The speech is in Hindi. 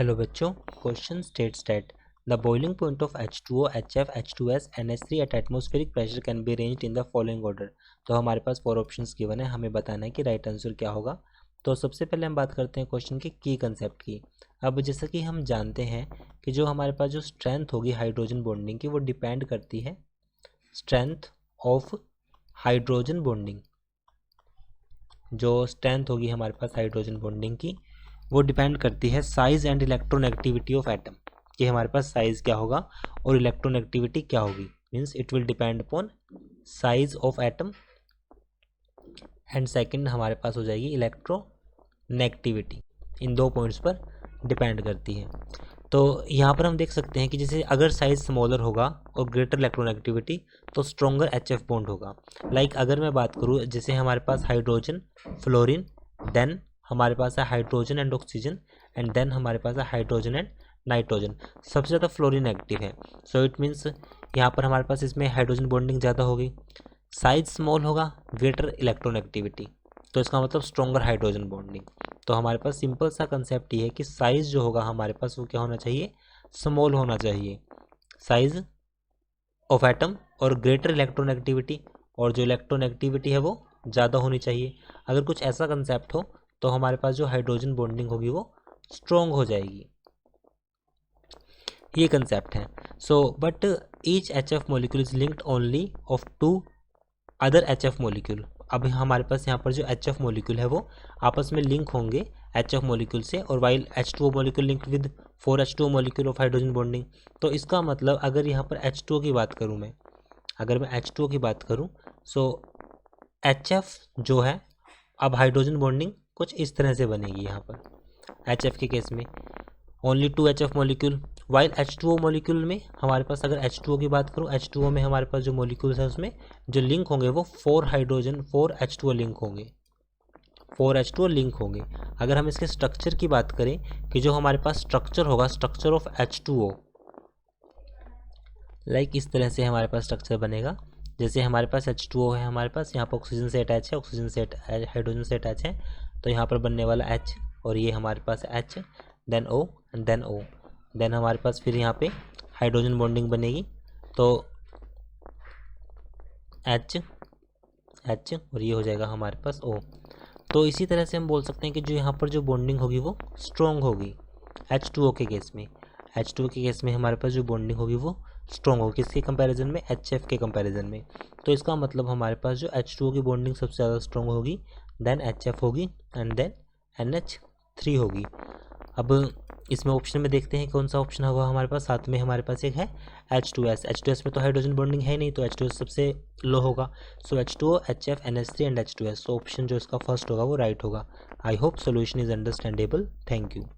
हेलो बच्चों, question states that the boiling point of H2O, HF, H2S, NH3 at atmospheric pressure can be arranged in the following order. तो हमारे पास 4 ऑप्शंस गिवन है, हमें बताना है कि राइट आंसर क्या होगा। तो सबसे पहले हम बात करते हैं क्वेश्चन के की कंसेप्ट की। अब जैसा कि हम जानते हैं कि जो हमारे पास जो स्ट्रेंथ होगी हाइड्रोजन बॉन्डिंग की, वो डिपेंड करती है स्ट्रेंथ ऑफ हाइड्रोजन बॉन्डिंग। जो स्ट्रेंथ होगी हमारे पास हाइड्रोजन बॉन्डिंग की, वो डिपेंड करती है size and electronegativity of atom, कि हमारे पास साइज क्या होगा और इलेक्ट्रोनेगेटिविटी क्या होगी। Means it will depend upon size of atom and second हमारे पास हो जाएगी इलेक्ट्रोनेगेटिविटी। इन दो पॉइंट्स पर डिपेंड करती है। तो यहाँ पर हम देख सकते हैं कि जैसे अगर साइज स्मॉलर होगा और ग्रेटर इलेक्ट्रोनेगेटिविटी तो स्ट्रॉन्गर HF बॉन्ड होगा। लाइक अगर मैं बात करूँ, जैसे हमारे पास हाइड्रोजन फ्लोरीन, देन हमारे पास है hydrogen and oxygen, and then हमारे पास है हाइड्रोजन एंड नाइट्रोजन। सबसे ज़्यादा फ्लोरीन एक्टिव है, सो इट मीन्स यहाँ पर हमारे पास इसमें हाइड्रोजन बॉन्डिंग ज़्यादा होगी। साइज स्मॉल होगा, ग्रेटर इलेक्ट्रोनेगेटिविटी, तो इसका मतलब स्ट्रॉन्गर हाइड्रोजन बॉन्डिंग। तो हमारे पास सिंपल सा कंसेप्ट ये है कि साइज जो होगा हमारे पास वो क्या होना चाहिए, स्मॉल होना चाहिए, साइज ऑफ एटम, और ग्रेटर इलेक्ट्रोनेगेटिविटी, और जो इलेक्ट्रोनेगेटिविटी है वो ज़्यादा होनी चाहिए। अगर कुछ ऐसा कंसेप्ट हो तो हमारे पास जो हाइड्रोजन बॉन्डिंग होगी वो स्ट्रॉन्ग हो जाएगी। ये कंसेप्ट है। So but each HF molecule is linked only of two other HF molecule. अब हमारे पास यहाँ पर जो HF मॉलिक्यूल है वो आपस में लिंक होंगे HF मॉलिक्यूल से, और while H2O molecule linked with 4H2O molecule of hydrogen bonding. तो इसका मतलब अगर यहाँ पर H2O की बात करूँ मैं, अगर मैं H2O की बात करूँ, सो HF जो है, अब हाइड्रोजन बॉन्डिंग कुछ इस तरह से बनेगी। यहाँ पर HF के केस में only 2 HF molecule, while H2O molecule में हमारे पास अगर H2O की बात करूँ, H2O में हमारे पास जो मॉलिक्यूल्स है उसमें जो लिंक होंगे वो 4 H2O लिंक होंगे, 4 H2O लिंक होंगे। अगर हम इसके स्ट्रक्चर की बात करें कि जो हमारे पास स्ट्रक्चर होगा, स्ट्रक्चर ऑफ H2O, लाइक इस तरह से हमारे पास स्ट्रक्चर बनेगा। जैसे हमारे पास H2O है, हमारे पास यहाँ पर ऑक्सीजन से अटैच है, ऑक्सीजन से हाइड्रोजन से अटैच है, तो यहाँ पर बनने वाला H, और ये हमारे पास H, then O and then O, then हमारे पास फिर यहाँ पे हाइड्रोजन बॉन्डिंग बनेगी, तो H और ये हो जाएगा हमारे पास O। तो इसी तरह से हम बोल सकते हैं कि जो यहाँ पर जो बॉन्डिंग होगी वो स्ट्रॉन्ग होगी H2O के केस में। H2O के केस में हमारे पास जो बॉन्डिंग होगी वो स्ट्रॉन्ग होगी, किसके कंपैरिजन में, HF के कंपैरिजन में। तो इसका मतलब हमारे पास जो H2O की बॉन्डिंग सबसे ज़्यादा स्ट्रॉन्ग होगी, देन HF होगी, एंड देन NH3 होगी। अब इसमें ऑप्शन में देखते हैं कौन सा ऑप्शन होगा हमारे पास। साथ में हमारे पास एक है H2S में तो हाइड्रोजन बॉन्डिंग है नहीं, तो H2S सबसे लो होगा। सो H2O, HF, NH3 and H2S। So option जो इसका फर्स्ट होगा वो राइट होगा। I hope solution is understandable. Thank you.